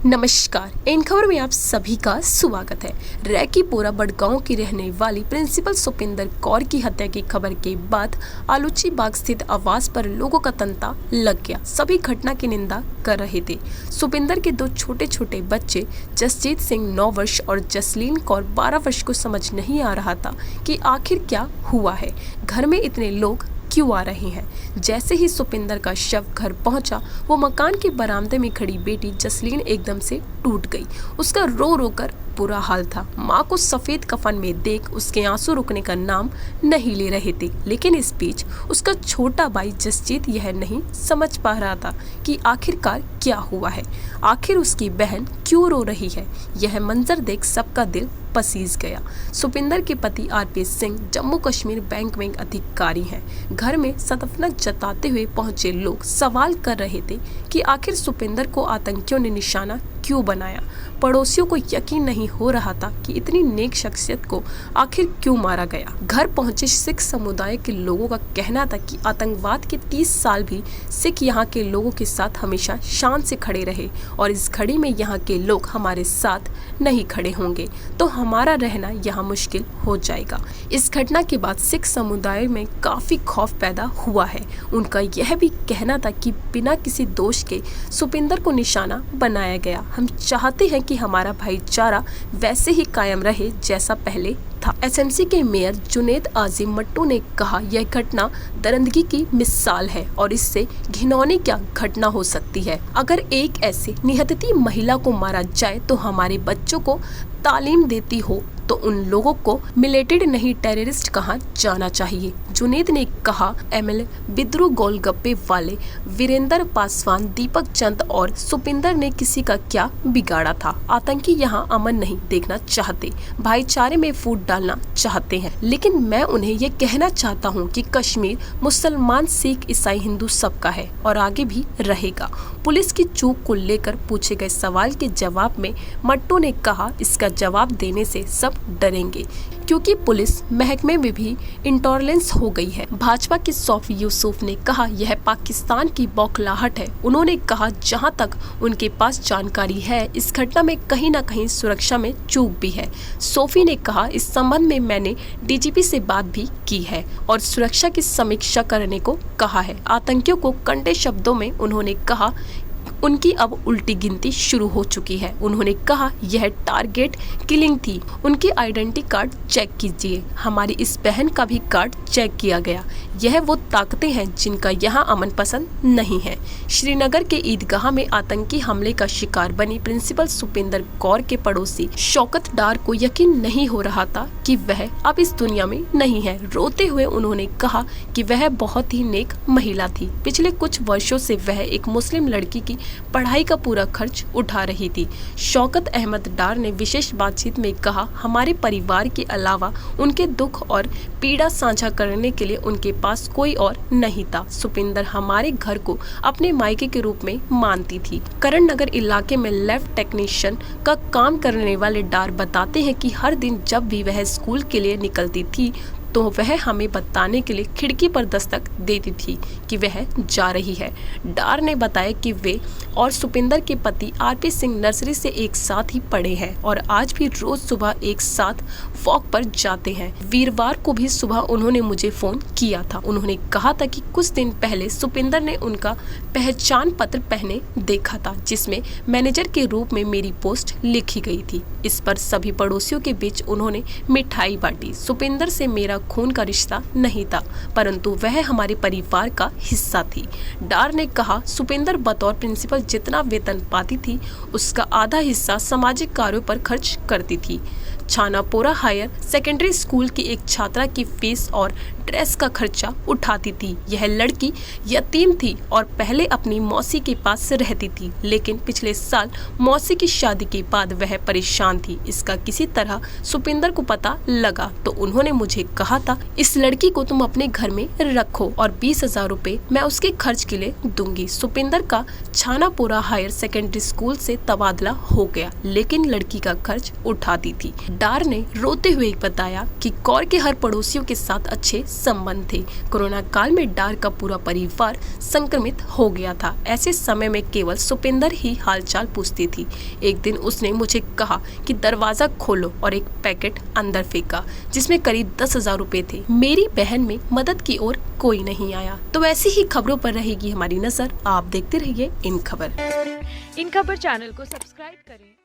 नमस्कार। इन खबर में आप सभी का स्वागत है। रैकीपुरा बड़गांव की रहने वाली प्रिंसिपल सुपिंदर कौर की हत्या की खबर के बाद आलूची बाग स्थित आवास पर लोगों का तांता लग गया। सभी घटना की निंदा कर रहे थे। सुपिंदर के दो छोटे छोटे बच्चे जसजीत सिंह 9 वर्ष और जसलीन कौर 12 वर्ष को समझ नहीं आ रहा था कि आखिर क्या हुआ है, घर में इतने लोग क्यों आ रहे हैं। जैसे ही सुपिंदर का शव घर पहुंचा, वो मकान के बरामदे में खड़ी बेटी जसलीन एकदम से टूट गई। उसका रो रो कर बुरा हाल था। माँ को सफेद कफन में देख उसके आंसू रुकने का नाम नहीं ले रहे थे। लेकिन इस बीच उसका छोटा भाई जसजीत यह नहीं समझ पा रहा था कि आखिरकार क्या हुआ है, आखिर उसकी बहन क्यों रो रही है। यह मंजर देख सबका दिल पसीज गया। सुपिंदर के पति आरपी सिंह जम्मू कश्मीर बैंक में अधिकारी हैं। घर में सतफनत जताते हुए पहुंचे लोग सवाल कर रहे थे कि आखिर सुपिंदर को आतंकियों ने निशाना क्यों बनाया। पड़ोसियों को यकीन नहीं हो रहा था कि इतनी नेक शख्सियत को आखिर क्यों मारा गया। घर पहुंचे सिख समुदाय के लोगों का कहना था कि आतंकवाद के 30 साल भी सिख यहाँ के लोगों के साथ हमेशा शान से खड़े रहे और इस घड़ी में यहाँ के लोग हमारे साथ नहीं खड़े होंगे तो हमारा रहना यहाँ मुश्किल हो जाएगा। इस घटना के बाद सिख समुदाय में काफी खौफ पैदा हुआ है। उनका यह भी कहना था कि बिना किसी दोष के सुपिंदर को निशाना बनाया गया। हम चाहते हैं कि हमारा भाईचारा वैसे ही कायम रहे जैसा पहले था। एसएमसी के मेयर जुनेद आजिम मट्टू ने कहा, यह घटना दरिंदगी की मिसाल है और इससे घिनौनी क्या घटना हो सकती है। अगर एक ऐसी निहत्ती महिला को मारा जाए तो हमारे बच्चों को तालीम देती हो तो उन लोगों को मिलेटेड नहीं टेररिस्ट कहा जाना चाहिए। जुनेद ने कहा, एमएलए बिद्रू गोलगप्पे वाले वीरेंद्र पासवान, दीपक चंद और सुपिंदर ने किसी का क्या बिगाड़ा था। आतंकी यहाँ अमन नहीं देखना चाहते, भाईचारे में फूट डालना चाहते हैं। लेकिन मैं उन्हें ये कहना चाहता हूँ कि कश्मीर मुसलमान, सिख, ईसाई, हिंदू सबका है और आगे भी रहेगा। पुलिस की चूक को लेकर पूछे गए सवाल के जवाब में मट्टू ने कहा, इसका जवाब देने से सब डरेंगे क्योंकि पुलिस महकमे में भी इंटॉलरेंस हो गई है। भाजपा के सौफी यूसुफ ने कहा, यह पाकिस्तान की बौखलाहट है। उन्होंने कहा, जहां तक उनके पास जानकारी है इस घटना में कहीं न कहीं सुरक्षा में चूक भी है। सोफी ने कहा, इस संबंध में मैंने डीजीपी से बात भी की है और सुरक्षा की समीक्षा करने को कहा है। आतंकियों को कंडे शब्दों में उन्होंने कहा, उनकी अब उल्टी गिनती शुरू हो चुकी है। उन्होंने कहा, यह टारगेट किलिंग थी। उनकी आइडेंटिटी कार्ड चेक कीजिए। हमारी इस बहन का भी कार्ड चेक किया गया। यह वो ताकतें हैं जिनका यहाँ अमन पसंद नहीं है। श्रीनगर के ईदगाह में आतंकी हमले का शिकार बनी प्रिंसिपल सुपिंदर कौर के पड़ोसी शौकत डार को यकीन नहीं हो रहा था कि वह अब इस दुनिया में नहीं है। रोते हुए उन्होंने कहा कि वह बहुत ही नेक महिला थी। पिछले कुछ वर्षों से वह एक मुस्लिम लड़की की पढ़ाई का पूरा खर्च उठा रही थी। शौकत अहमद डार ने विशेष बातचीत में कहा, हमारे परिवार के अलावा उनके दुख और पीड़ा साझा करने के लिए उनके पास कोई और नहीं था। सुपिंदर हमारे घर को अपने मायके के रूप में मानती थी। करण नगर इलाके में लैब टेक्नीशियन का काम करने वाले डार बताते हैं कि हर दिन जब भी वह स्कूल के लिए निकलती थी तो वह हमें बताने के लिए खिड़की पर दस्तक देती थी कि वह जा रही है। डार ने बताया कि वे और सुपिंदर के पति आरपी सिंह नर्सरी से एक साथ ही पढ़े हैं और आज भी रोज सुबह एक साथ वॉक पर जाते हैं। वीरवार को भी सुबह उन्होंने मुझे फोन किया था। उन्होंने कहा था कि कुछ दिन पहले सुपिंदर ने उनका पहचान पत्र पहने देखा था जिसमें मैनेजर के रूप में मेरी पोस्ट लिखी गई थी। इस पर सभी पड़ोसियों के बीच उन्होंने मिठाई बांटी। सुपिंदर से मेरा खून का रिश्ता नहीं था परंतु वह हमारे परिवार का हिस्सा थी। डार ने कहा, सुपिंदर बतौर प्रिंसिपल जितना वेतन पाती थी उसका आधा हिस्सा सामाजिक कार्यों पर खर्च करती थी। छानापोरा हायर सेकेंडरी स्कूल की एक छात्रा की फीस और ड्रेस का खर्चा उठाती थी। यह लड़की यतीम थी और पहले अपनी मौसी के पास रहती थी, लेकिन पिछले साल मौसी की शादी के बाद वह परेशान थी। इसका किसी तरह सुपिंदर को पता लगा तो उन्होंने मुझे कहा कहा था इस लड़की को तुम अपने घर में रखो और 20,000 रुपए मैं उसके खर्च के लिए दूंगी। सुपिंदर का छानापुरा हायर सेकेंडरी स्कूल से तबादला हो गया, लेकिन लड़की का खर्च उठाती थी। डार ने रोते हुए बताया कि कौर के हर पड़ोसियों के साथ अच्छे संबंध थे। कोरोना काल में डार का पूरा परिवार संक्रमित हो गया था। ऐसे समय में केवल सुपिंदर ही हालचाल पूछती थी। एक दिन उसने मुझे कहा कि दरवाजा खोलो और एक पैकेट अंदर फेंका जिसमें करीब 10,000 रुपए थे। मेरी बहन में मदद की ओर कोई नहीं आया। तो ऐसी ही खबरों पर रहेगी हमारी नजर। आप देखते रहिए इन खबर। इन खबर चैनल को सब्सक्राइब करें।